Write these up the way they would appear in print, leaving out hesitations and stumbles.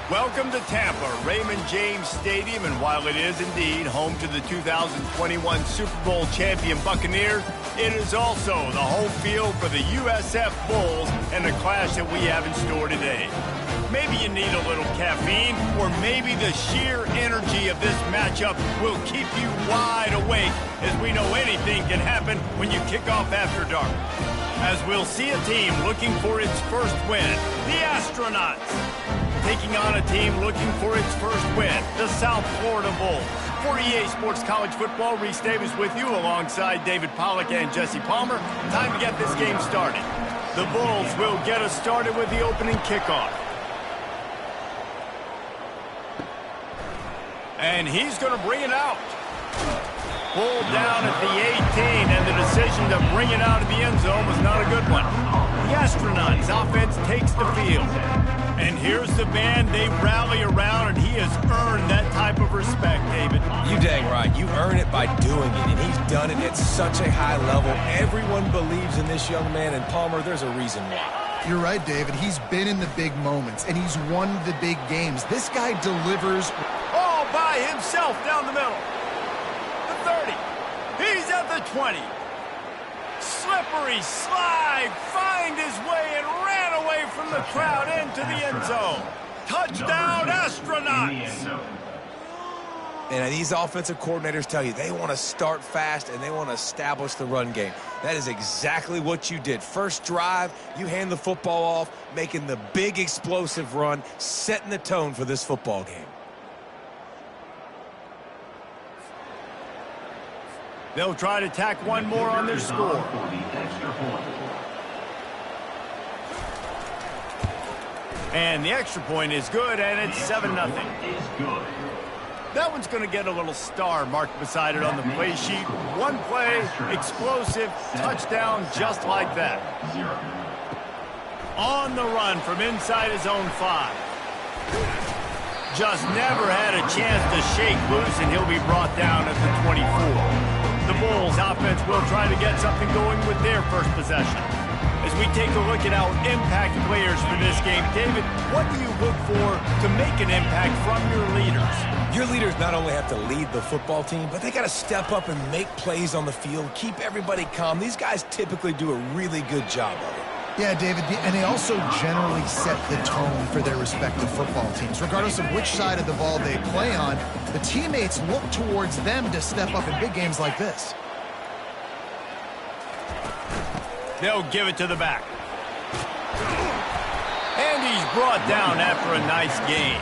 Welcome to Tampa, Raymond James Stadium, and while it is indeed home to the 2021 Super Bowl champion Buccaneers, it is also the home field for the USF Bulls and the clash that we have in store today. Maybe you need a little caffeine, or maybe the sheer energy of this matchup will keep you wide awake, as we know anything can happen when you kick off after dark. As we'll see a team looking for its first win, the Astronauts, taking on a team looking for its first win, the South Florida Bulls. For EA Sports College Football, Reese Davis with you alongside David Pollack and Jesse Palmer. Time to get this game started. The Bulls will get us started with the opening kickoff. And he's going to bring it out. Pulled down at the 18, and the decision to bring it out of the end zone was not a good one. The Astronauts offense takes the field. And here's the band they rally around, and he has earned that type of respect, David. You dang right. You earn it by doing it, and he's done it at such a high level. Everyone believes in this young man, and Palmer, there's a reason why. You're right, David. He's been in the big moments, and he's won the big games. This guy delivers all by himself down the middle. The 30. He's at the 20. Slippery slide, find his way and ran away from the crowd into the end zone. Touchdown, Astronauts. And these offensive coordinators tell you they want to start fast and they want to establish the run game. That is exactly what you did. First drive, you hand the football off, making the big explosive run, setting the tone for this football game. They'll try to tack one more on their score. And the extra point is good, and it's 7-0. That one's going to get a little star marked beside it on the play sheet. One play, explosive, touchdown, just like that. On the run from inside his own 5. Just never had a chance to shake loose, and he'll be brought down at the 24. The Bulls offense will try to get something going with their first possession. As we take a look at our impact players for this game, David, what do you look for to make an impact from your leaders? Your leaders not only have to lead the football team, but they got to step up and make plays on the field, keep everybody calm. These guys typically do a really good job of it. Yeah, David, and they also generally set the tone for their respective football teams. Regardless of which side of the ball they play on, the teammates look towards them to step up in big games like this. They'll give it to the back. And he's brought down after a nice game.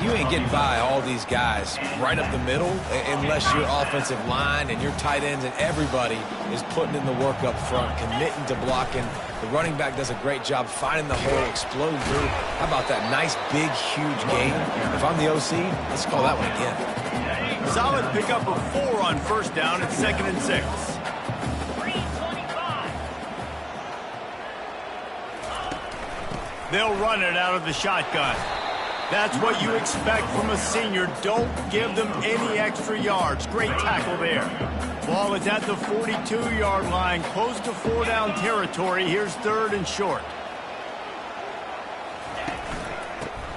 You ain't getting by all these guys right up the middle unless your offensive line and your tight ends and everybody is putting in the work up front, committing to blocking. The running back does a great job finding the hole, exploding through. How about that nice, big, huge gain? If I'm the OC, let's call that one again. Solid pickup of 4 on first down at 2nd and 6. They'll run it out of the shotgun. That's what you expect from a senior. Don't give them any extra yards. Great tackle there. Ball is at the 42-yard line, close to 4-down territory. Here's 3rd and short.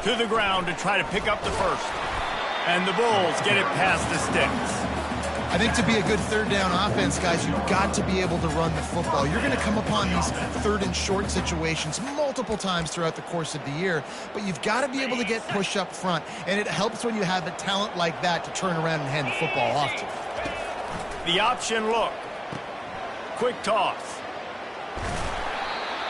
To the ground to try to pick up the first. And the Bulls get it past the sticks. I think to be a good 3rd down offense, guys, you've got to be able to run the football. You're going to come upon these 3rd and short situations multiple times throughout the course of the year, but you've got to be able to get push up front, and it helps when you have a talent like that to turn around and hand the football off to. The option look. Quick toss.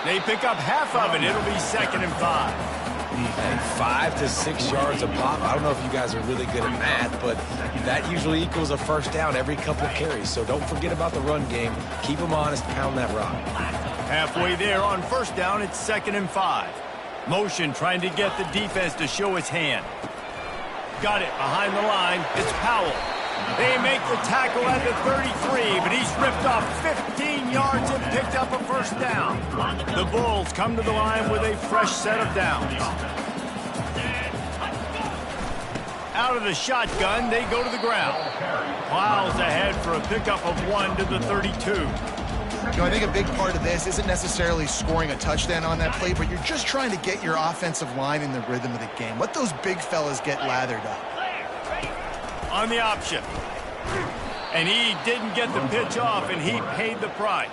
They pick up half of it. It'll be 2nd and 5. And 5 to 6 yards a pop. I don't know if you guys are really good at math, but that usually equals a first down every couple of carries. So don't forget about the run game. Keep them honest, pound that rock. Halfway there on first down, it's 2nd and 5. Motion trying to get the defense to show his hand. Got it behind the line. It's Powell. They make the tackle at the 33, but he's ripped off 15 yards and picked up a first down. The Bulls come to the line with a fresh set of downs. Out of the shotgun, they go to the ground. Plows ahead for a pickup of 1 to the 32. I think a big part of this isn't necessarily scoring a touchdown on that play, but you're just trying to get your offensive line in the rhythm of the game. Let those big fellas get lathered up. On the option. And he didn't get the pitch off, and he paid the price.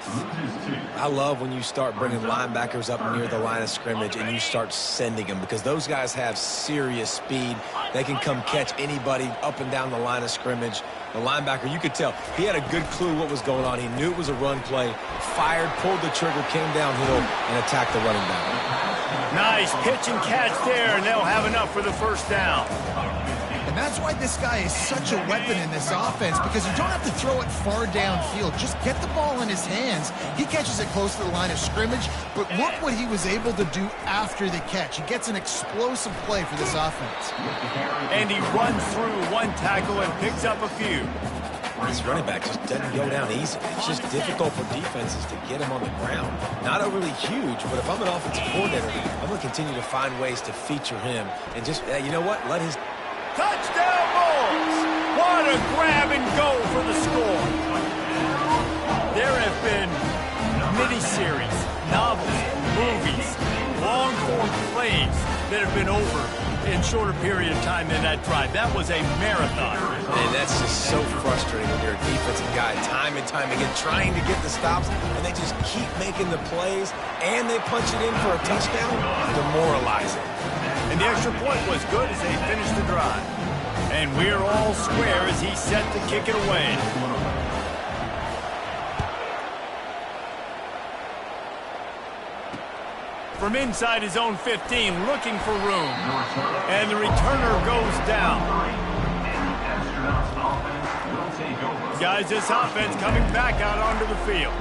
I love when you start bringing linebackers up near the line of scrimmage and you start sending them, because those guys have serious speed. They can come catch anybody up and down the line of scrimmage. The linebacker, you could tell, he had a good clue what was going on. He knew it was a run play, fired, pulled the trigger, came downhill, and attacked the running back. Nice pitch and catch there, and they'll have enough for the first down. And that's why this guy is such a weapon in this offense, because you don't have to throw it far downfield. Just get the ball in his hands. He catches it close to the line of scrimmage, but look what he was able to do after the catch. He gets an explosive play for this offense. And he runs through one tackle and picks up a few. This running back just doesn't go down easy. It's just difficult for defenses to get him on the ground. Not overly huge, but if I'm an offensive coordinator, I'm going to continue to find ways to feature him and just, you know what, let his... Touchdown, Bulls! What a grab and go for the score. There have been miniseries, novels, movies, long-form plays that have been over in shorter period of time than that drive. That was a marathon. And that's just so frustrating when you're a defensive guy time and time again trying to get the stops, and they just keep making the plays, and they punch it in for a touchdown. Demoralizing. And the extra point was good as they finished the drive. And we're all square as he's set to kick it away. From inside his own 15, looking for room. And the returner goes down. Guys, this offense coming back out onto the field.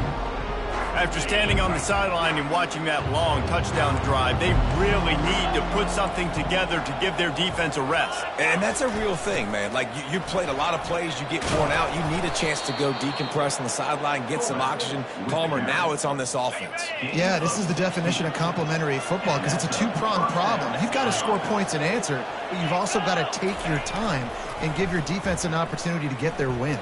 After standing on the sideline and watching that long touchdown drive, they really need to put something together to give their defense a rest. And that's a real thing, man. Like, you played a lot of plays, you get worn out, you need a chance to go decompress on the sideline, get some oxygen. Palmer, now it's on this offense. Yeah, this is the definition of complementary football, because it's a two-pronged problem. You've got to score points and answer, but you've also got to take your time and give your defense an opportunity to get their win.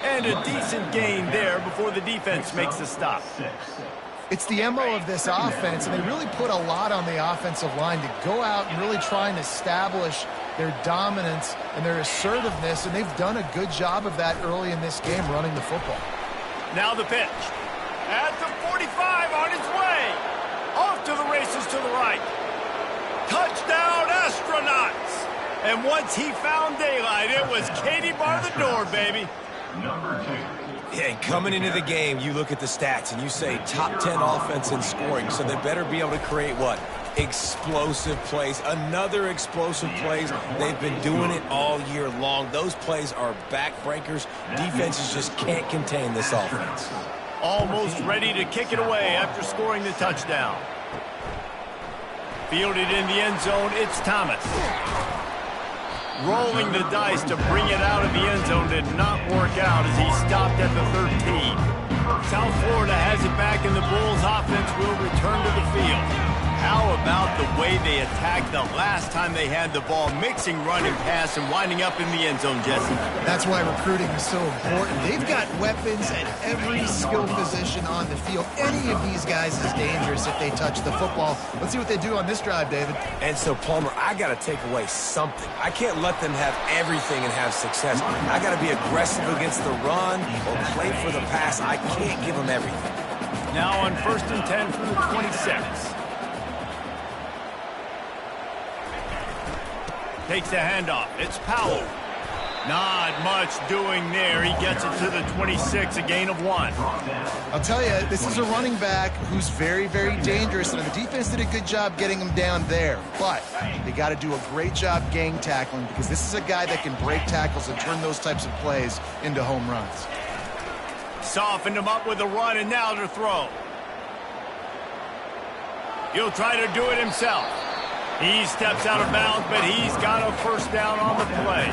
And a decent gain there before the defense makes the stop. It's the MO of this offense, and they really put a lot on the offensive line to go out and really try and establish their dominance and their assertiveness, and they've done a good job of that early in this game running the football. Now the pitch. At the 45 on its way. Off to the races to the right. Touchdown, Astronauts! And once he found daylight, it was Katie bar the door, baby. Number 2. Yeah, and coming into the game, you look at the stats and you say top 10 offense in scoring, so they better be able to create what? Explosive plays. Another explosive plays. They've been doing it all year long. Those plays are backbreakers. Defenses just can't contain this offense. Almost ready to kick it away after scoring the touchdown. Fielded in the end zone, it's Thomas. Rolling the dice to bring it out of the end zone did not work out as he stopped at the 13. South Florida has it back, and the Bulls offense will return to the field. How about the way they attacked the last time they had the ball, mixing run and pass and winding up in the end zone, Jesse? That's why recruiting is so important. They've got weapons at every skill position on the field. Any of these guys is dangerous if they touch the football. Let's see what they do on this drive, David. And so, Palmer, I got to take away something. I can't let them have everything and have success. I got to be aggressive against the run or play for the pass. I can't give them everything. Now on 1st and 10 from the 26. Takes the handoff. It's Powell. Not much doing there. He gets it to the 26, a gain of 1. I'll tell you, this is a running back who's very, very dangerous, and the defense did a good job getting him down there. But they got to do a great job gang tackling, because this is a guy that can break tackles and turn those types of plays into home runs. Softened him up with a run, and now to throw. He'll try to do it himself. He steps out of bounds, but he's got a first down on the play.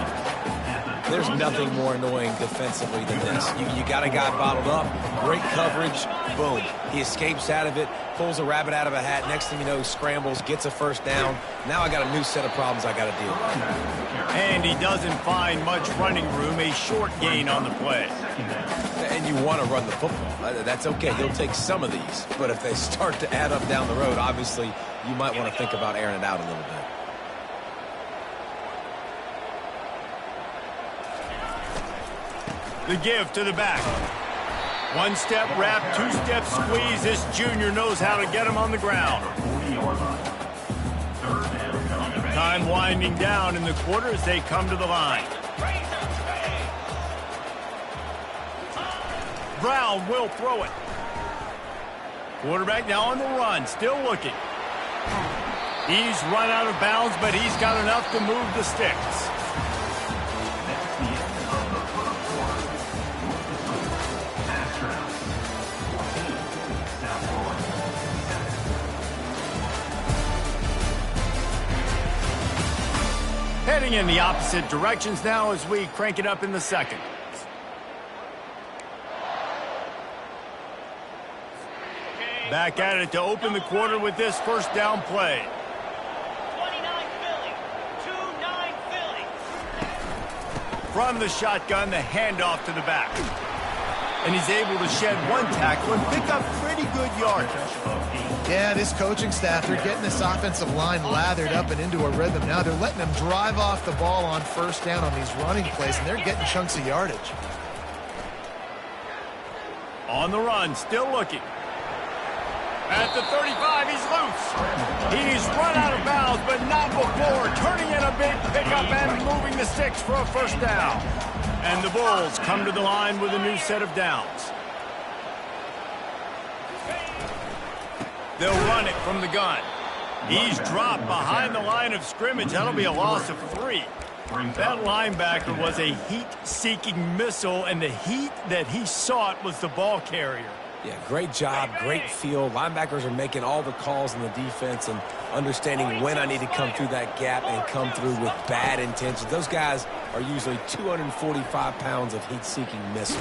There's nothing more annoying defensively than this. You got a guy bottled up, great coverage, boom. He escapes out of it, pulls a rabbit out of a hat. Next thing you know, scrambles, gets a first down. Now I got a new set of problems I got to deal with. And he doesn't find much running room, a short gain on the play. And you want to run the football. That's okay. He'll take some of these. But if they start to add up down the road, obviously, you might want to think about airing it out a little bit. The give to the back. One step wrap, two step squeeze. This junior knows how to get him on the ground. Time winding down in the quarter as they come to the line. Brown will throw it. Quarterback now on the run, still looking. He's run out of bounds, but he's got enough to move the sticks. Heading in the opposite directions now as we crank it up in the second. Back at it to open the quarter with this first down play. 29 Philly, 2-9 Philly. From the shotgun, the handoff to the back. And he's able to shed one tackle and pick up pretty good yardage. Yeah, this coaching staff, they're getting this offensive line lathered up and into a rhythm. Now they're letting them drive off the ball on first down on these running plays, and they're getting chunks of yardage. On the run, still looking. At the 35, he's loose. He's run out of bounds, but not before turning in a big pickup and moving the sticks for a first down. And the Bulls come to the line with a new set of downs. They'll run it from the gun. He's dropped behind the line of scrimmage. That'll be a loss of 3. That linebacker was a heat-seeking missile, and the heat that he sought was the ball carrier. Yeah, great job, great feel. Linebackers are making all the calls in the defense and understanding when I need to come through that gap and come through with bad intentions. Those guys are usually 245 pounds of heat-seeking missile.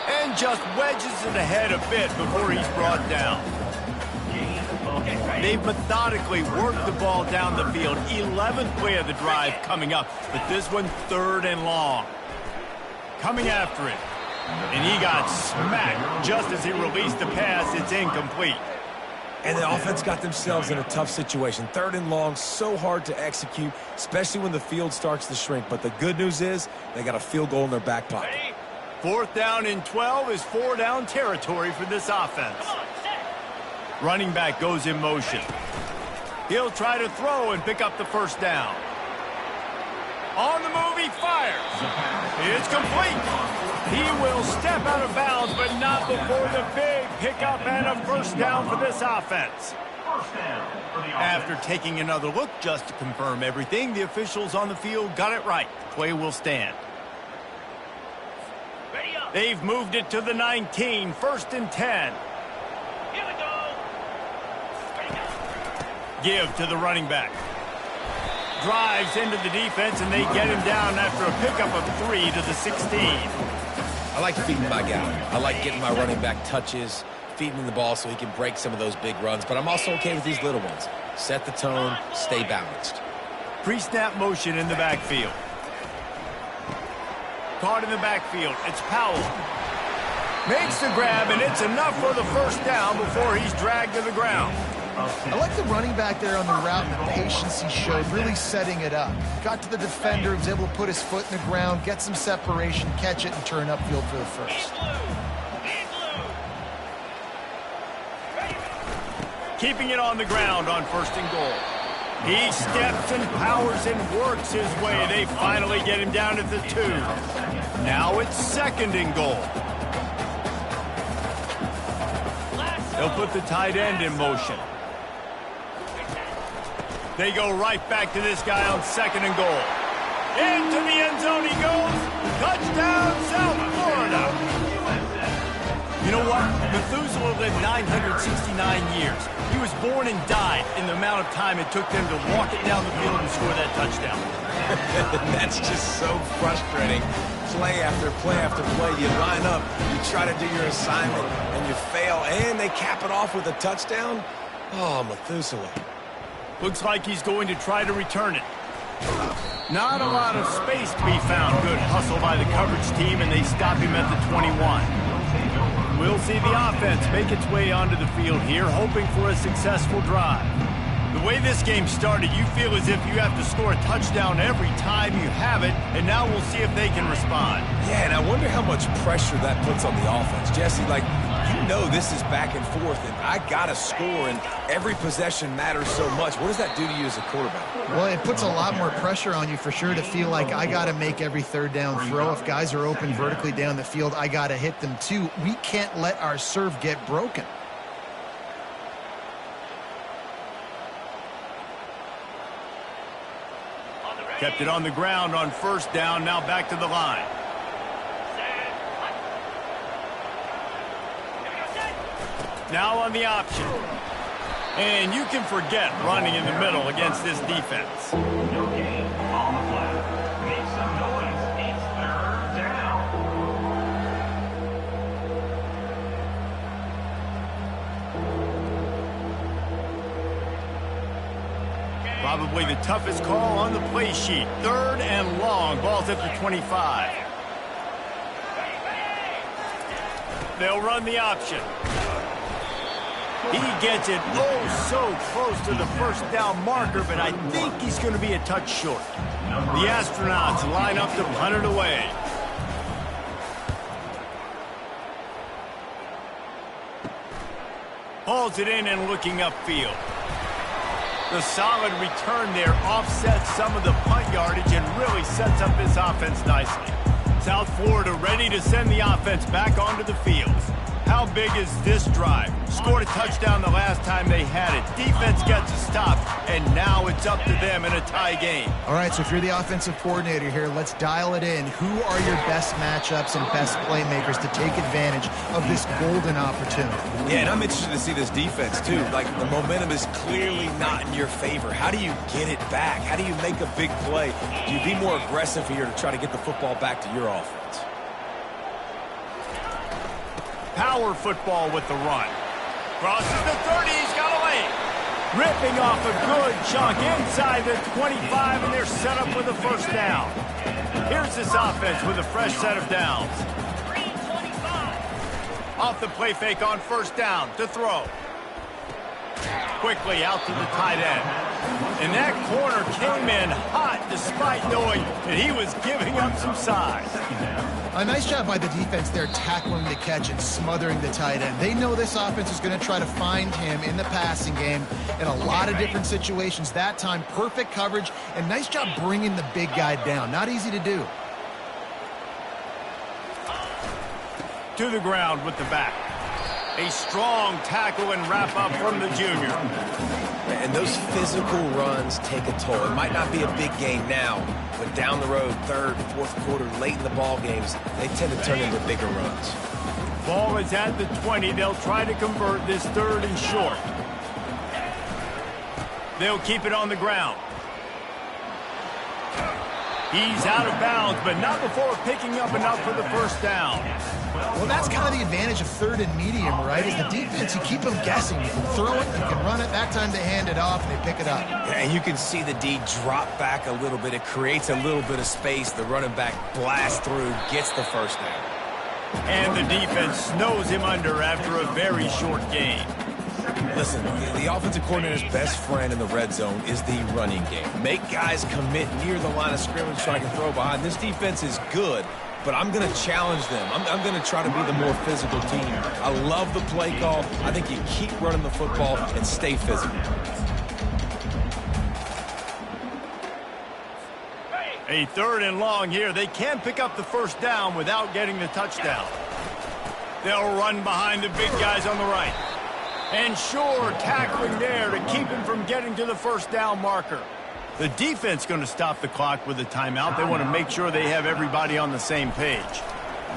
And just wedges it ahead a bit before he's brought down. They've methodically worked the ball down the field. 11th play of the drive coming up, but this one 3rd and long. Coming after it. And he got smacked just as he released the pass. It's incomplete. And the offense got themselves in a tough situation. 3rd and long, so hard to execute, especially when the field starts to shrink. But the good news is they got a field goal in their back pocket. 4th down and 12 is 4-down territory for this offense. Running back goes in motion. He'll try to throw and pick up the first down. On the move, he fires. It's complete. He will step out of bounds, but not before the big pickup and a first down for this offense. After taking another look just to confirm everything, the officials on the field got it right. Play will stand. They've moved it to the 19, 1st and 10. Here we go. Give to the running back. Drives into the defense, and they get him down after a pickup of 3 to the 16. I like feeding my guy. I like getting my running back touches, feeding him the ball so he can break some of those big runs. But I'm also okay with these little ones. Set the tone, stay balanced. Pre-snap motion in the backfield. Caught in the backfield. It's Powell. Makes the grab, and it's enough for the first down before he's dragged to the ground. I like the running back there on the route and the patience he showed, really setting it up. Got to the defender, was able to put his foot in the ground, get some separation, catch it, and turn upfield for the first. Keeping it on the ground on 1st and goal. He steps and powers and works his way. They finally get him down at the 2. Now it's 2nd and goal. They'll put the tight end in motion. They go right back to this guy on 2nd and goal. Into the end zone he goes. Touchdown, South Florida. You know what? Methuselah lived 969 years. He was born and died in the amount of time it took them to walk it down the field and score that touchdown. That's just so frustrating. Play after play after play. You line up, you try to do your assignment, and you fail, and they cap it off with a touchdown. Oh, Methuselah. Looks like he's going to try to return it. Not a lot of space to be found. Good hustle by the coverage team, and they stop him at the 21. We'll see the offense make its way onto the field here, hoping for a successful drive. The way this game started, you feel as if you have to score a touchdown every time you have it, and now we'll see if they can respond. Yeah, and I wonder how much pressure that puts on the offense. Jesse, like, you know this is back and forth, and I got to score, and every possession matters so much. What does that do to you as a quarterback? Well, it puts a lot more pressure on you for sure to feel like I got to make every third down throw. If guys are open vertically down the field, I got to hit them too. We can't let our serve get broken. Kept it on the ground on first down, now back to the line. Now on the option. And you can forget running in the middle against this defense. No gain on the flag. Make some noise. It's third down. Probably the toughest call on the play sheet. Third and long. Ball's at the 25. They'll run the option. He gets it so close to the first down marker, but I think he's going to be a touch short. The astronauts line up to punt it away. Hauls it in and looking upfield. The solid return there offsets some of the punt yardage and really sets up this offense nicely. South Florida ready to send the offense back onto the field. How big is this drive? Scored a touchdown the last time they had it. Defense gets a stop, and now it's up to them in a tie game. All right, so if you're the offensive coordinator here, let's dial it in. Who are your best matchups and best playmakers to take advantage of this golden opportunity? Yeah, and I'm interested to see this defense, too. Like, the momentum is clearly not in your favor. How do you get it back? How do you make a big play? Do you be more aggressive here to try to get the football back to your offense? Power football with the run. Crosses the 30, he's got a lane. Ripping off a good chunk inside the 25, and they're set up with a first down. Here's this offense with a fresh set of downs. 325. Off the play fake on first down to throw. Quickly out to the tight end. And that corner came in hot despite knowing that he was giving up some size. A nice job by the defense there, tackling the catch and smothering the tight end. They know this offense is going to try to find him in the passing game in a lot of different situations. That time, perfect coverage, and nice job bringing the big guy down. Not easy to do. To the ground with the back. A strong tackle and wrap up from the junior. And those physical runs take a toll. It might not be a big game now, but down the road, third, fourth quarter, late in the ball games, they tend to turn into bigger runs. Ball is at the 20. They'll try to convert this third and short. They'll keep it on the ground. He's out of bounds, but not before picking up enough for the first down. Well, that's kind of the advantage of third and medium, right? Is the defense, you keep them guessing. You can throw it, you can run it. That time they hand it off and they pick it up. And you can see the D drop back a little bit. It creates a little bit of space. The running back blasts through, gets the first down. And the defense snows him under after a very short gain. Listen, the offensive coordinator's best friend in the red zone is the running game. Make guys commit near the line of scrimmage so I can throw behind. This defense is good, but I'm going to challenge them. I'm going to try to be the more physical team. I love the play call. I think you keep running the football and stay physical. A third and long here. They can pick up the first down without getting the touchdown. They'll run behind the big guys on the right. And sure, tackling there to keep him from getting to the first down marker. The defense going to stop the clock with a timeout. They want to make sure they have everybody on the same page.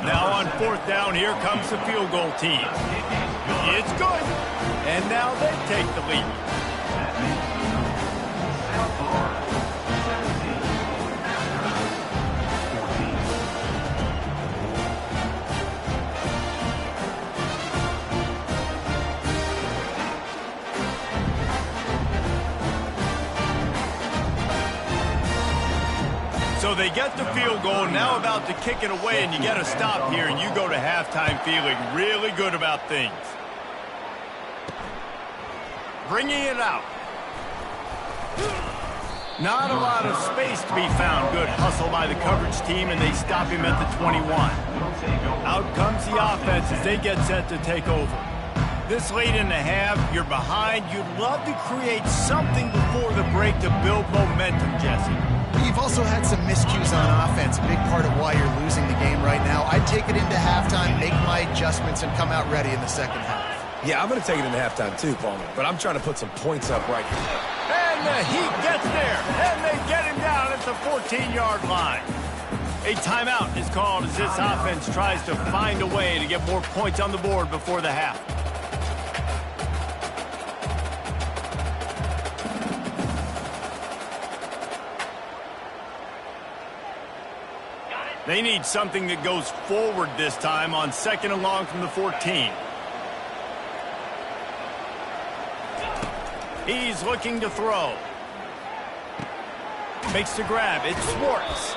Now on fourth down, here comes the field goal team. It's good. And now they take the lead. So they get the field goal, now about to kick it away, and you get a stop here, and you go to halftime feeling really good about things. Bringing it out. Not a lot of space to be found. Good hustle by the coverage team, and they stop him at the 21. Out comes the offense as they get set to take over. This late in the half, you're behind. You'd love to create something before the break to build momentum, Jesse. You've also had some miscues on offense, a big part of why you're losing the game right now. I'd take it into halftime, make my adjustments, and come out ready in the second half. Yeah, I'm going to take it into halftime too, Palmer, but I'm trying to put some points up right here. And the Heat gets there, and they get him down at the 14-yard line. A timeout is called as this offense tries to find a way to get more points on the board before the half. They need something that goes forward this time on 2nd and long from the 14. He's looking to throw. Makes the grab. It's Schwartz.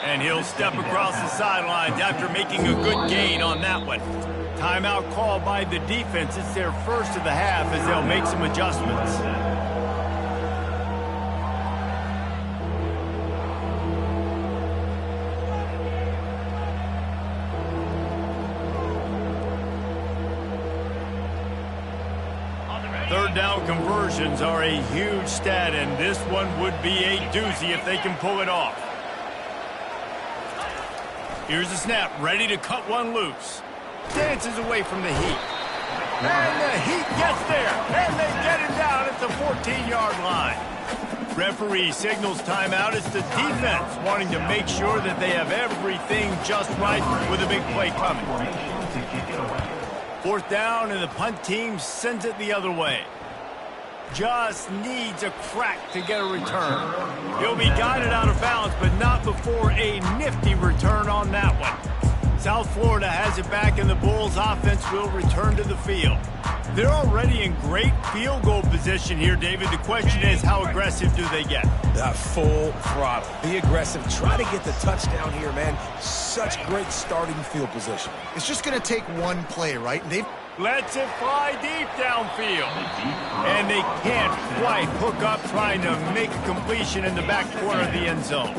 And he'll step across the sidelines after making a good gain on that one. Timeout called by the defense. It's their first of the half as they'll make some adjustments. Third down conversions are a huge stat, and this one would be a doozy if they can pull it off. Here's the snap, ready to cut one loose. Dances away from the Heat. And the Heat gets there, and they get him down at the 14-yard line. Referee signals timeout. It's the defense wanting to make sure that they have everything just right with a big play coming. 4th down, and the punt team sends it the other way. Just needs a crack to get a return. He'll be guided out of bounds, but not before a nifty return on that one. South Florida has it back, and the Bulls offense will return to the field. They're already in great field goal position here, David. The question is, how aggressive do they get? Full throttle. Be aggressive. Try to get the touchdown here, man. Such great starting field position. It's just going to take one play, right? They've Lets it fly deep downfield. And they can't quite hook up trying to make a completion in the back corner of the end zone.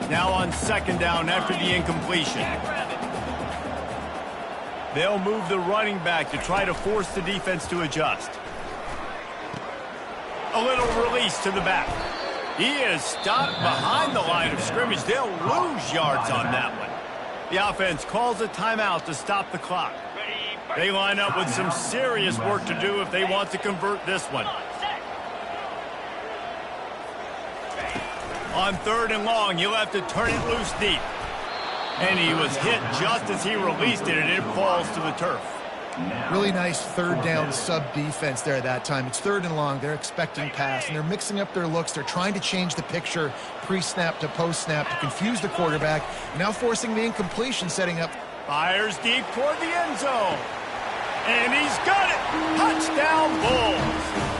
Now on 2nd down after the incompletion. They'll move the running back to try to force the defense to adjust. A little release to the back. He is stopped behind the line of scrimmage. They'll lose yards on that one. The offense calls a timeout to stop the clock. They line up with some serious work to do if they want to convert this one. On 3rd and long, you'll have to turn it loose deep. And he was hit just as he released it, and it falls to the turf. really nice 3rd down sub-defense there that time. It's 3rd and long. They're expecting pass, and they're mixing up their looks. They're trying to change the picture pre-snap to post-snap to confuse the quarterback. Now forcing the incompletion, setting up. Fires deep toward the end zone. And he's got it. Touchdown, Bulls.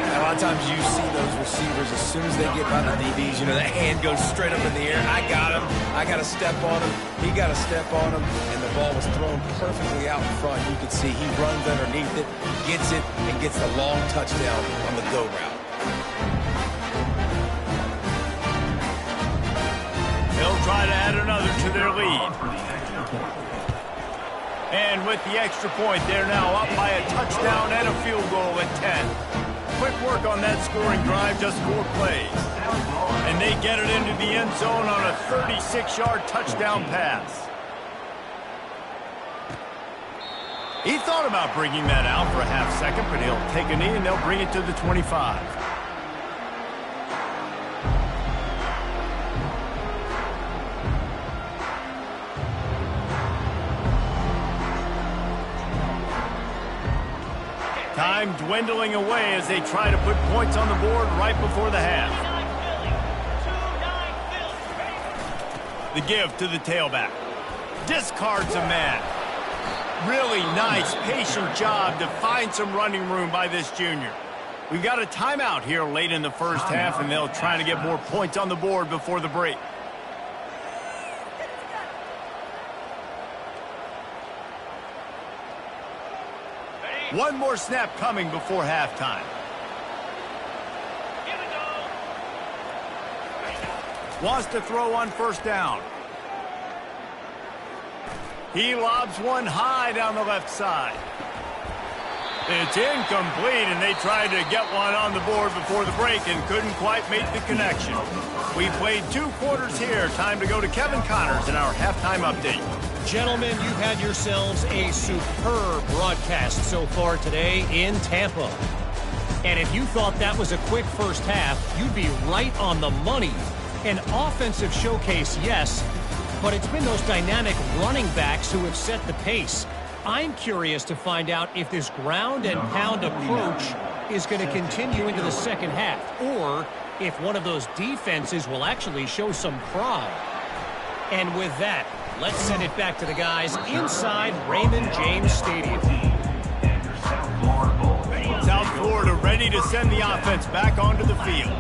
A lot of times you see those receivers, as soon as they get by the DBs, you know, that hand goes straight up in the air. I got him. I got to step on him. He got to step on him. And the ball was thrown perfectly out in front. You can see he runs underneath it, gets it, and gets the long touchdown on the go route. They'll try to add another to their lead. And with the extra point, they're now up by a touchdown and a field goal at 10. Quick work on that scoring drive, just 4 plays. And they get it into the end zone on a 36-yard touchdown pass. He thought about bringing that out for a half second, but he'll take a knee and they'll bring it to the 25. Time dwindling away as they try to put points on the board right before the half. The give to the tailback. Discards a man. Really nice, patient job to find some running room by this junior. We've got a timeout here late in the first half, and they'll try to get more points on the board before the break. One more snap coming before halftime. Here we go. Wants to throw on first down. He lobs one high down the left side. It's incomplete, and they tried to get one on the board before the break and couldn't quite make the connection. We played 2 quarters here. Time to go to Kevin Connors in our halftime update. Gentlemen, you've had yourselves a superb broadcast so far today in Tampa. And if you thought that was a quick first half, you'd be right on the money. An offensive showcase, yes, but it's been those dynamic running backs who have set the pace. I'm curious to find out if this ground and pound approach is going to continue into the second half, or if one of those defenses will actually show some pride. And with that, let's send it back to the guys inside Raymond James Stadium. South Florida ready to send the offense back onto the field.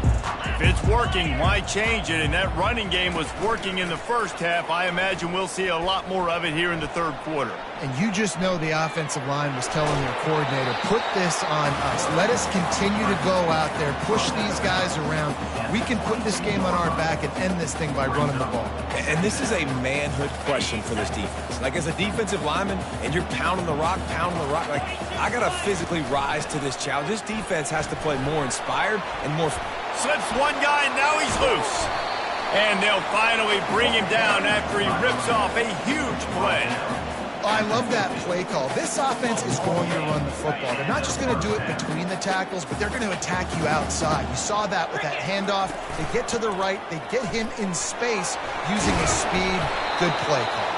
If it's working, why change it? And that running game was working in the first half. I imagine we'll see a lot more of it here in the third quarter. And you just know the offensive line was telling their coordinator, put this on us. Let us continue to go out there, push these guys around. We can put this game on our back and end this thing by running the ball. And this is a manhood question for this defense. Like, as a defensive lineman, and you're pounding the rock, like, I got to physically rise to this challenge. This defense has to play more inspired and more... Slips one guy, and now he's loose. And they'll finally bring him down after he rips off a huge play. I love that play call. This offense is going to run the football. They're not just going to do it between the tackles, but they're going to attack you outside. You saw that with that handoff. They get to the right. They get him in space using his speed. Good play call.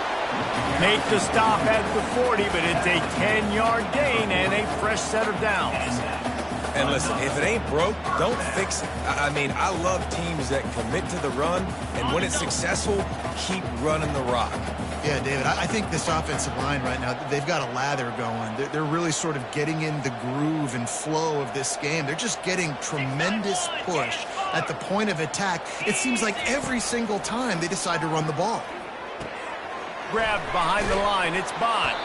Make the stop at the 40, but it's a 10-yard gain and a fresh set of downs. And listen, if it ain't broke, don't fix it. I mean, I love teams that commit to the run, and when it's successful, keep running the rock. Yeah, David, I think this offensive line right now, they've got a lather going. They're really sort of getting in the groove and flow of this game. They're just getting tremendous push at the point of attack. It seems like every single time they decide to run the ball. Grabbed behind the line, it's Bond.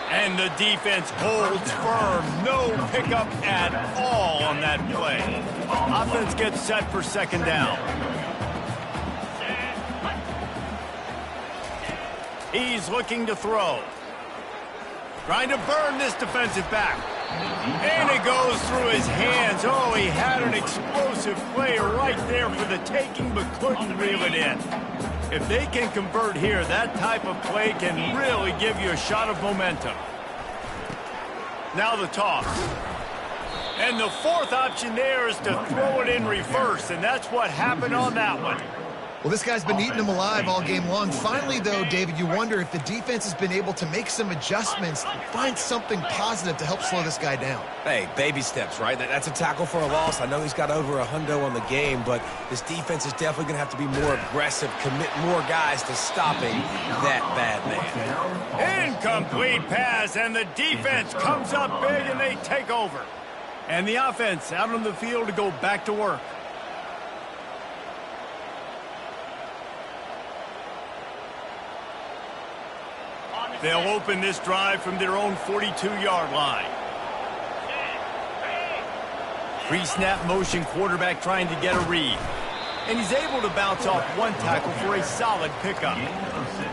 And the defense holds firm. No pickup at all on that play. Offense gets set for second down. He's looking to throw. Trying to burn this defensive back. And it goes through his hands. Oh, he had an explosive play right there for the taking, but couldn't reel it in. If they can convert here, that type of play can really give you a shot of momentum. Now the toss. And the fourth option there is to throw it in reverse, and that's what happened on that one. Well, this guy's been eating them alive all game long. Finally, though, David, you wonder if the defense has been able to make some adjustments, find something positive to help slow this guy down. Hey, baby steps, right? That's a tackle for a loss. I know he's got over $100 on the game, but this defense is definitely going to have to be more aggressive, commit more guys to stopping that bad man. Incomplete pass, and the defense comes up big, and they take over. And the offense out on the field to go back to work. They'll open this drive from their own 42-yard line. Pre-snap motion quarterback trying to get a read. And he's able to bounce off one tackle for a solid pickup.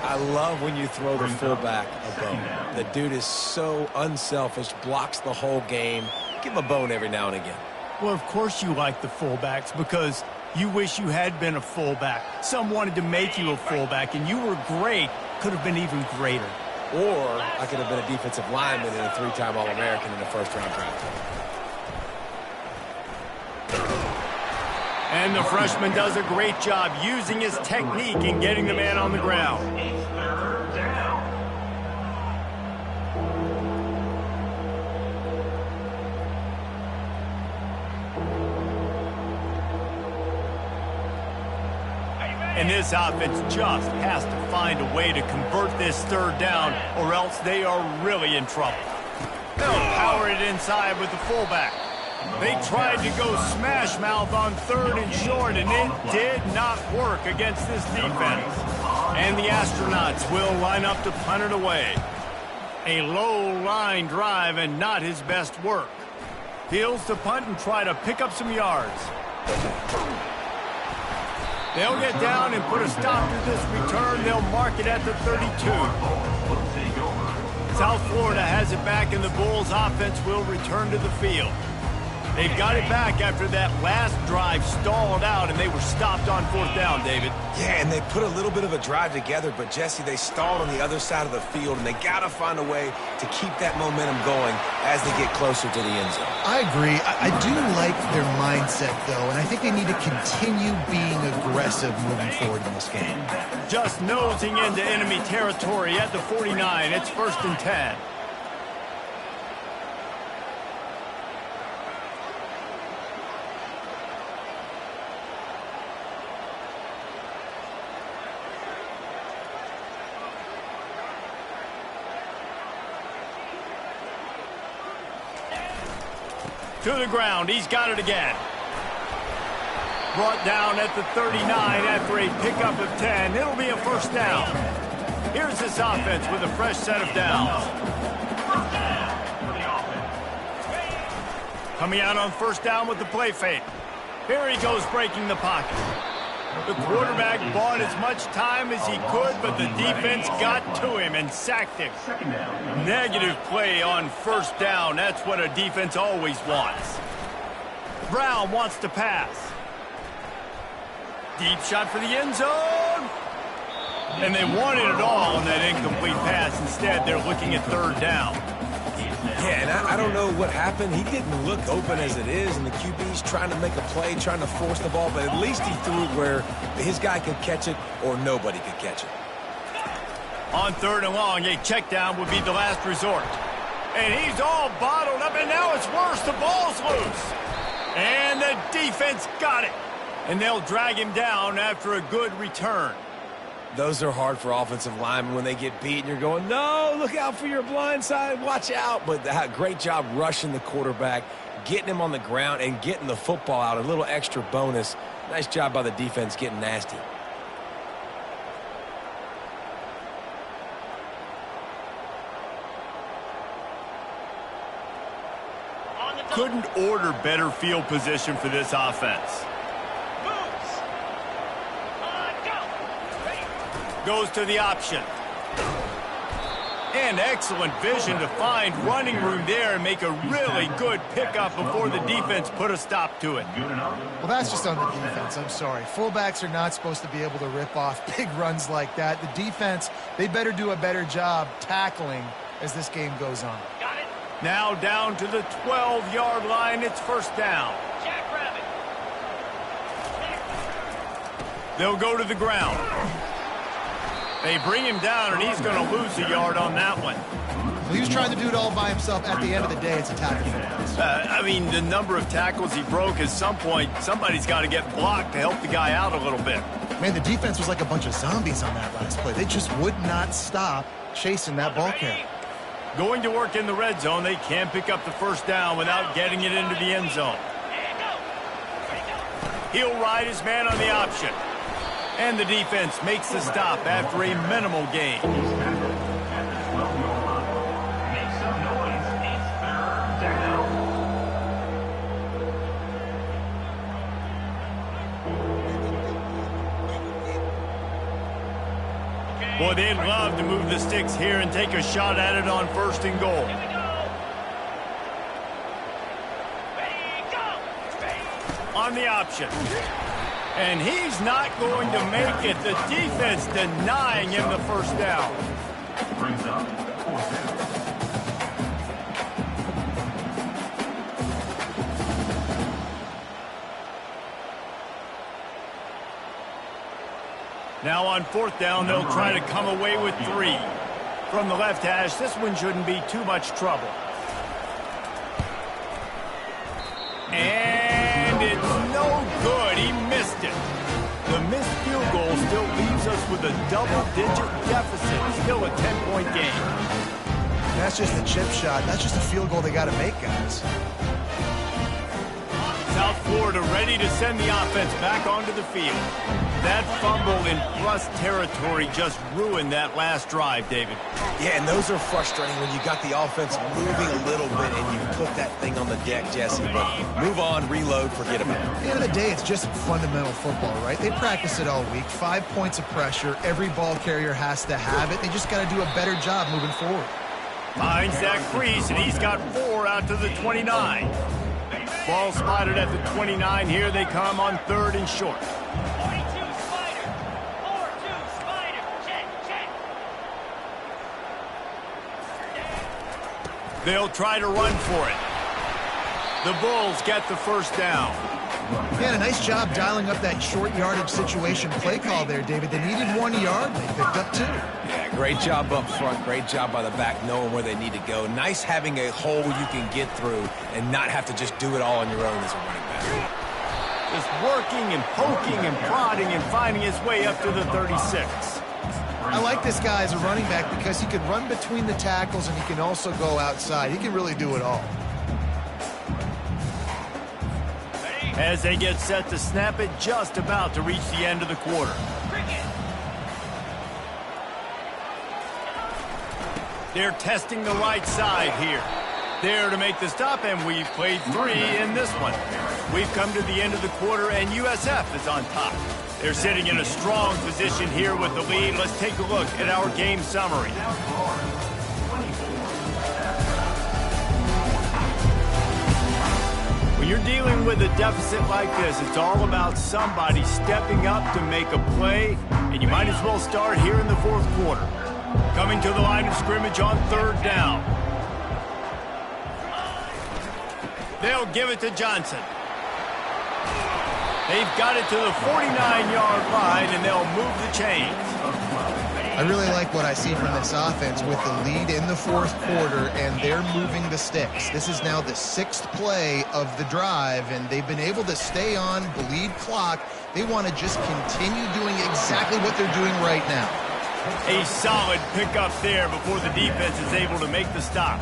I love when you throw the fullback a bone. The dude is so unselfish, blocks the whole game. Give him a bone every now and again. Well, of course you like the fullbacks because you wish you had been a fullback. Some wanted to make you a fullback, and you were great. Could have been even greater. Or I could have been a defensive lineman and a 3-time All-American in the first-round draft. And the freshman does a great job using his technique and getting the man on the ground. Third down. And this offense just has to find a way to convert this third down, or else they are really in trouble. They'll power it inside with the fullback. They tried to go smash mouth on 3rd and short, and it did not work against this defense. And the Astronauts will line up to punt it away. A low line drive and not his best work. Fields to punt and try to pick up some yards. They'll get down and put a stop to this return. They'll mark it at the 32. South Florida has it back, and the Bulls offense will return to the field. They got it back after that last drive stalled out, and they were stopped on 4th down, David. Yeah, and they put a little bit of a drive together, but, Jesse, they stalled on the other side of the field, and they got to find a way to keep that momentum going as they get closer to the end zone. I agree. I do like their mindset, though, and I think they need to continue being aggressive moving forward in this game. Just nosing into enemy territory at the 49. It's 1st and 10. To the ground. He's got it again. Brought down at the 39 after a pickup of 10. It'll be a 1st down. Here's this offense with a fresh set of downs. Coming out on 1st down with the play fake. Here he goes breaking the pocket. The quarterback bought as much time as he could, but the defense got to him and sacked him. Negative play on 1st down. That's what a defense always wants. Brown wants to pass. Deep shot for the end zone. And they wanted it all on that incomplete pass. Instead, they're looking at 3rd down. Yeah, and I don't know what happened. He didn't look open as it is, and the QB's trying to make a play, trying to force the ball, but at least he threw it where his guy could catch it or nobody could catch it. On 3rd and long, a check down would be the last resort. And he's all bottled up, and now it's worse. The ball's loose. And the defense got it. And they'll drag him down after a good return. Those are hard for offensive linemen when they get beat and you're going, no, look out for your blind side, watch out. But great job rushing the quarterback, getting him on the ground and getting the football out. A little extra bonus. Nice job by the defense getting nasty. Couldn't order better field position for this offense. Goes to the option. And excellent vision to find running room there and make a really good pickup before the defense put a stop to it. Well, that's just on the defense. I'm sorry. Fullbacks are not supposed to be able to rip off big runs like that. The defense, they better do a better job tackling as this game goes on. Got it. Now down to the 12-yard line. It's 1st down. Jackrabbit. They'll go to the ground. They bring him down, and he's going to lose a yard on that one. Well, he was trying to do it all by himself. At the end of the day, it's a tackle for loss. I mean, the number of tackles he broke, at some point, somebody's got to get blocked to help the guy out a little bit. Man, the defense was like a bunch of zombies on that last play. They just would not stop chasing that ball carrier. Going to work in the red zone. They can't pick up the 1st down without getting it into the end zone. He'll ride his man on the option. And the defense makes the stop after a minimal gain. Make some noise. It's 3rd down. Boy, they'd love to move the sticks here and take a shot at it on 1st and goal. Here we go. Ready, go. Ready. On the option. And he's not going to make it. The defense denying him the 1st down. Brings up 4th down. Now on 4th down, they'll try to come away with 3. From the left hash, this one shouldn't be too much trouble. And it's no good. He missed it. The missed field goal still leaves us with a double-digit deficit. Still a 10-point game. That's just a chip shot. That's just a field goal they got to make, guys. Florida ready to send the offense back onto the field. That fumble in plus territory just ruined that last drive, David. Yeah, and those are frustrating when you got the offense moving a little bit and you put that thing on the deck, Jesse. But move on, reload, forget about it. At the end of the day, it's just fundamental football, right? They practice it all week. 5 points of pressure. Every ball carrier has to have it. They just got to do a better job moving forward. Finds that crease, and he's got 4 out to the 29. Ball spotted at the 29. Here they come on 3rd and short. 42 Spider. 4-2 Spider. Check. They'll try to run for it. The Bulls get the first down. Yeah, a nice job dialing up that short yardage situation play call there, David. They needed 1 yard. They picked up 2. Yeah, great job up front. Great job by the back knowing where they need to go. Nice having a hole you can get through and not have to just do it all on your own as a running back. Just working and poking and prodding and finding his way up to the 36. I like this guy as a running back because he can run between the tackles and he can also go outside. He can really do it all. As they get set to snap it, just about to reach the end of the quarter. They're testing the right side here. There to make the stop, and we've played 3 in this one. We've come to the end of the quarter, and USF is on top. They're sitting in a strong position here with the lead. Let's take a look at our game summary. When you're dealing with a deficit like this, it's all about somebody stepping up to make a play, and you might as well start here in the 4th quarter. Coming to the line of scrimmage on 3rd down. They'll give it to Johnson. They've got it to the 49-yard line, and they'll move the chains. I really like what I see from this offense with the lead in the 4th quarter, and they're moving the sticks. This is now the 6th play of the drive, and they've been able to stay on, bleed clock. They want to just continue doing exactly what they're doing right now. A solid pickup there before the defense is able to make the stop.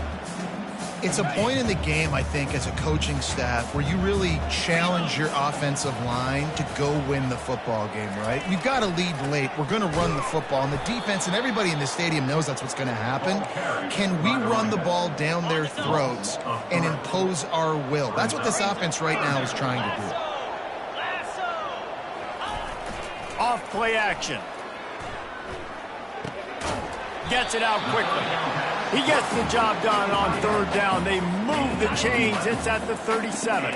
It's a point in the game, I think, as a coaching staff where you really challenge your offensive line to go win the football game, right? You've got to lead late. We're going to run the football, and the defense and everybody in the stadium knows that's what's going to happen. Can we run the ball down their throats and impose our will? That's what this offense right now is trying to do. Off play action. Gets it out quickly. He gets the job done on 3rd down. They move the chains. It's at the 37.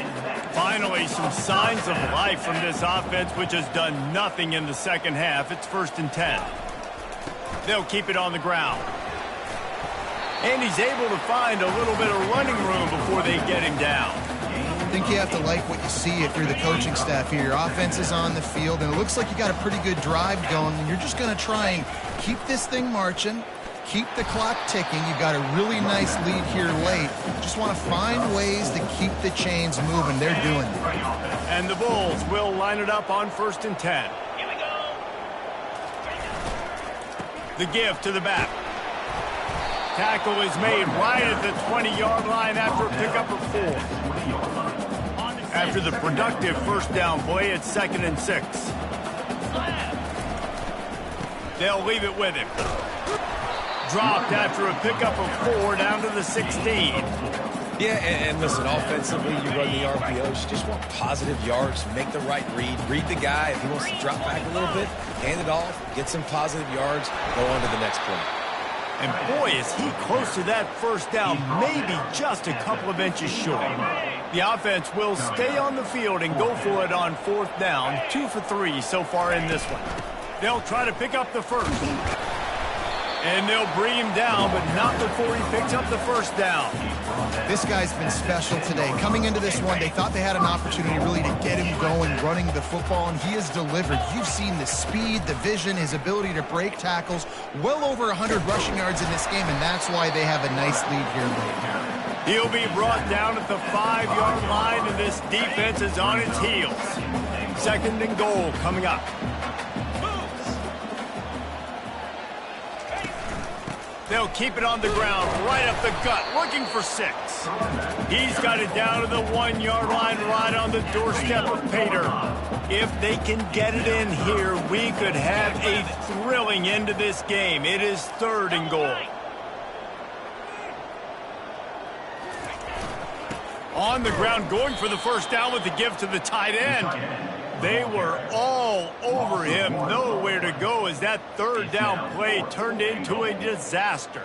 Finally, some signs of life from this offense, which has done nothing in the second half. It's 1st and 10. They'll keep it on the ground. And he's able to find a little bit of running room before they get him down. I think you have to like what you see if you're the coaching staff here. Your offense is on the field, and it looks like you got a pretty good drive going, and you're just going to try and keep this thing marching, keep the clock ticking. You've got a really nice lead here late. Just want to find ways to keep the chains moving. They're doing it. And the Bulls will line it up on 1st and 10. Here we go. The give to the back. Tackle is made right at the 20-yard line after a pickup of 4. After the productive 1st down play, it's 2nd and 6. They'll leave it with him. Dropped after a pickup of 4 down to the 16. Yeah, and listen, offensively, you run the RPOs. You just want positive yards, make the right read. Read the guy. If he wants to drop back a little bit, hand it off, get some positive yards, go on to the next play. And boy, is he close to that 1st down, maybe just a couple of inches short. The offense will stay on the field and go for it on 4th down. 2 for 3 so far in this one. They'll try to pick up the 1st. And they'll bring him down, but not before he picks up the 1st down. This guy's been special today. Coming into this one, they thought they had an opportunity really to get him going, running the football, and he has delivered. You've seen the speed, the vision, his ability to break tackles. Well over 100 rushing yards in this game, and that's why they have a nice lead here late. He'll be brought down at the 5-yard line, and this defense is on its heels. 2nd and goal coming up. They'll keep it on the ground, right up the gut, looking for 6. He's got it down to the 1-yard line, right on the doorstep of Kttn. If they can get it in here, we could have a thrilling end to this game. It is 3rd and goal. On the ground, going for the first down with the give to the tight end. They were all over him, nowhere to go as that 3rd down play turned into a disaster.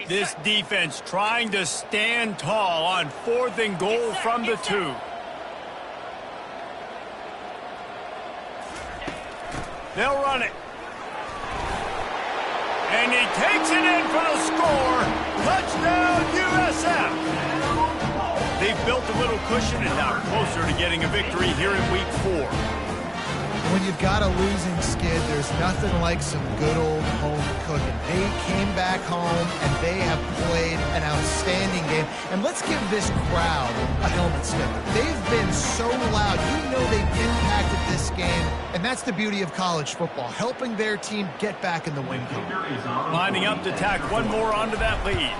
This defense trying to stand tall on 4th and goal from the 2. They'll run it. And he takes it in for the score. Touchdown, USF. They've built a little cushion and now closer to getting a victory here in Week 4. When you've got a losing skid, there's nothing like some good old home cooking. They came back home, and they have played an outstanding game. And let's give this crowd a helmet stick. They've been so loud. You know they've impacted this game, and that's the beauty of college football, helping their team get back in the win column. Lining up to tack one more onto that lead.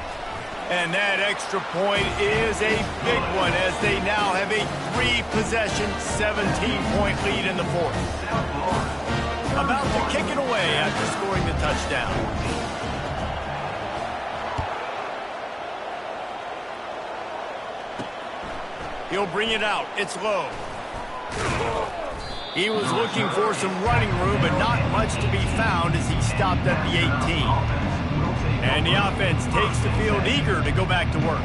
And that extra point is a big one as they now have a 3-possession, 17-point lead in the 4th. About to kick it away after scoring the touchdown. He'll bring it out. It's low. He was looking for some running room, but not much to be found as he stopped at the 18. And the offense takes the field eager to go back to work.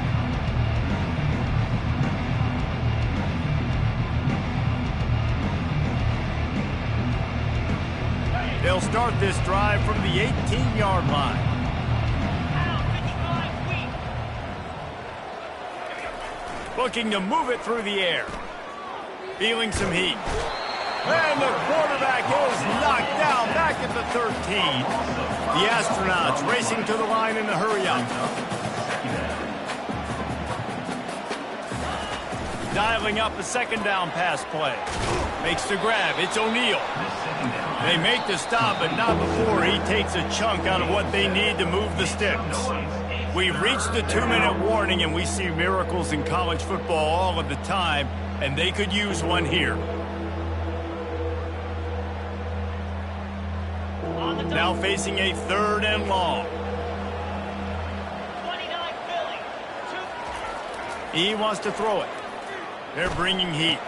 They'll start this drive from the 18-yard line. Looking to move it through the air. Feeling some heat. And the quarterback is knocked down back at the 13. The astronauts racing to the line in the hurry-up. Dialing up a 2nd down pass play. Makes the grab. It's O'Neal. They make the stop, but not before he takes a chunk out of what they need to move the sticks. We've reached the 2-minute warning, and we see miracles in college football all of the time, and they could use one here. Now facing a 3rd and long. 29 Philly. He wants to throw it. They're bringing heat.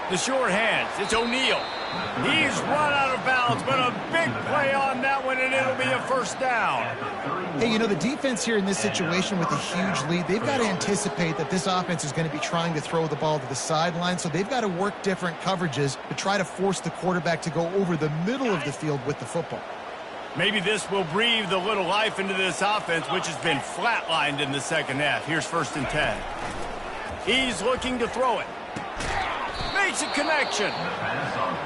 The short hands. It's O'Neal. He's run out of bounds, but a big play on that one, and it'll be a 1st down. Hey, you know, the defense here in this situation with a huge lead, they've got to anticipate that this offense is going to be trying to throw the ball to the sideline, so they've got to work different coverages to try to force the quarterback to go over the middle of the field with the football. Maybe this will breathe a little life into this offense, which has been flatlined in the 2nd half. Here's 1st and 10. He's looking to throw it. Makes a connection.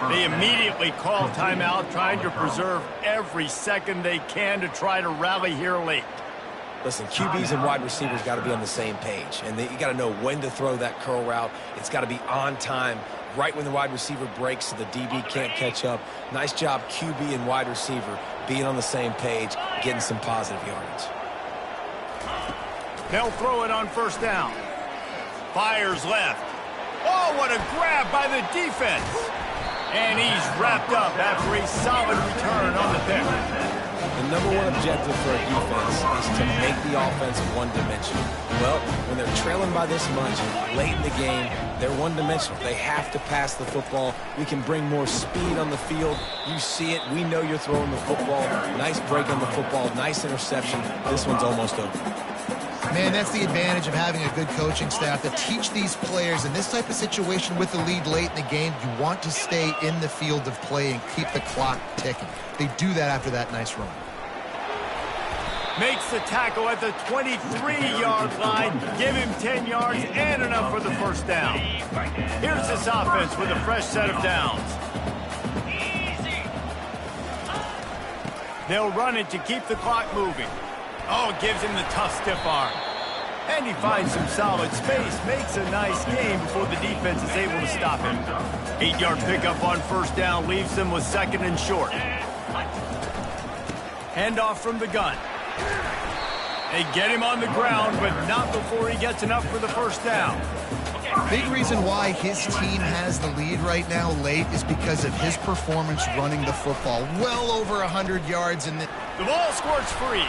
They immediately call timeout, trying to preserve every second they can to try to rally here late. Listen, QBs and wide receivers got to be on the same page, and you got to know when to throw that curl route. It's got to be on time, right when the wide receiver breaks so the DB can't catch up. Nice job, QB and wide receiver, being on the same page, getting some positive yardage. They'll throw it on 1st down. Fires left. Oh, what a grab by the defense. And he's wrapped up after a solid return on the pick. The #1 objective for a defense is to make the offense one-dimensional. Well, when they're trailing by this much, late in the game, they're one-dimensional. They have to pass the football. We can bring more speed on the field. You see it. We know you're throwing the football. Nice break on the football. Nice interception. This one's almost over. Man, that's the advantage of having a good coaching staff to teach these players in this type of situation with the lead late in the game. You want to stay in the field of play and keep the clock ticking. They do that after that nice run. Makes the tackle at the 23-yard line. Give him 10 yards and enough for the 1st down. Here's this offense with a fresh set of downs. They'll run it to keep the clock moving. Oh, it gives him the tough stiff arm. And he finds some solid space. Makes a nice game before the defense is able to stop him. 8-yard pickup on 1st down leaves them with 2nd and short. Handoff from the gun. They get him on the ground, but not before he gets enough for the first down. Big reason why his team has the lead right now late is because of his performance running the football. Well over 100 yards in the... The ball squirts free.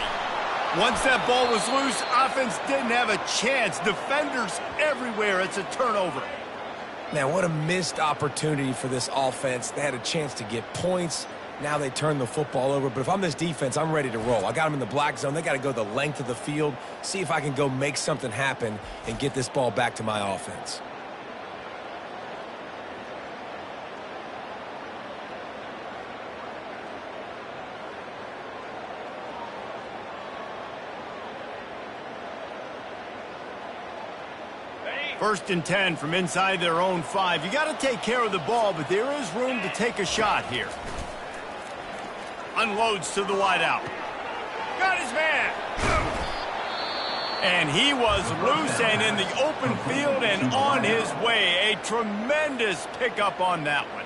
Once that ball was loose, offense didn't have a chance. Defenders everywhere. It's a turnover. Man, what a missed opportunity for this offense. They had a chance to get points. Now they turn the football over. But if I'm this defense, I'm ready to roll. I got them in the black zone. They got to go the length of the field, see if I can go make something happen and get this ball back to my offense. First and 10 from inside their own 5. You got to take care of the ball, but there is room to take a shot here. Unloads to the wideout. Got his man. And he was loose and in the open field and on his way. A tremendous pickup on that one.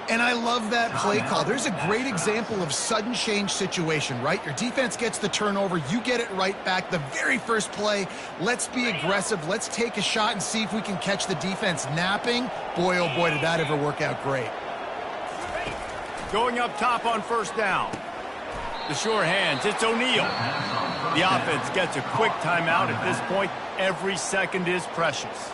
And I love that play call. There's a great example of sudden change situation, right? Your defense gets the turnover. You get it right back. The very first play, let's be aggressive. Let's take a shot and see if we can catch the defense napping. Boy, oh boy, did that ever work out great. Going up top on first down. The sure hands, it's O'Neal. The offense gets a quick timeout at this point. Every second is precious.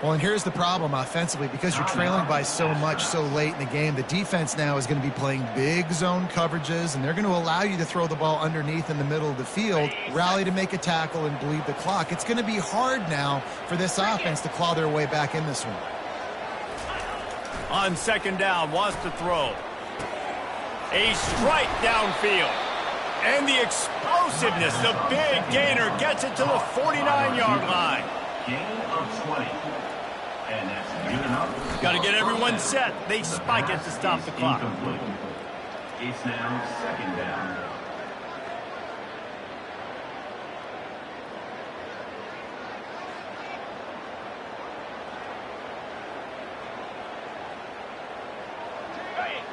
Well, and here's the problem offensively. Because you're trailing by so much so late in the game, the defense now is going to be playing big zone coverages, and they're going to allow you to throw the ball underneath in the middle of the field, rally to make a tackle, and bleed the clock. It's going to be hard now for this offense to claw their way back in this one. On second down, wants to throw. A strike downfield. And the explosiveness, the big gainer gets it to the 49-yard line. Gain of 20. And that's good enough. Got to get everyone set. They spike it to stop the clock. Incomplete. It's now second down.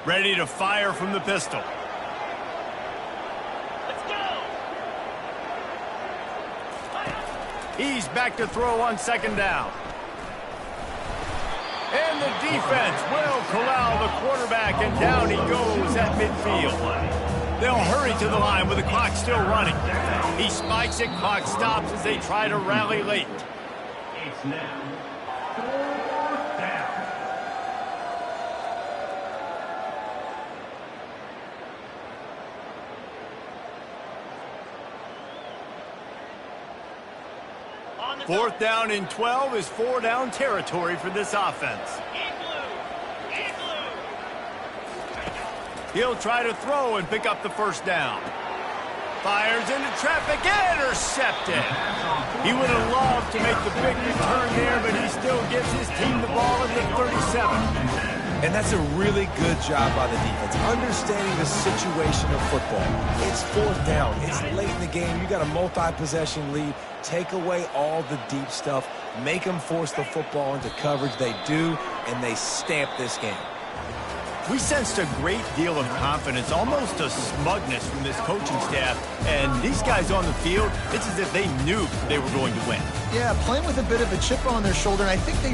Ready to fire from the pistol. Let's go. He's back to throw on second down. And the defense will corral the quarterback, and down he goes at midfield. They'll hurry to the line with the clock still running. He spikes it, clock stops as they try to rally late. It's now fourth down. On the Fourth down and 12 is 4-down territory for this offense. In blue. In blue. He'll try to throw and pick up the first down. Fires into traffic, intercepted. He would have loved to make the big return there, but he still gives his team the ball at the 37. And that's a really good job by the defense, understanding the situation of football. It's fourth down. It's late in the game. You got a multi-possession lead. Take away all the deep stuff. Make them force the football into coverage. They do, and they stamp this game. We sensed a great deal of confidence, almost a smugness from this coaching staff. And these guys on the field, it's as if they knew they were going to win. Yeah, playing with a bit of a chip on their shoulder, and I think they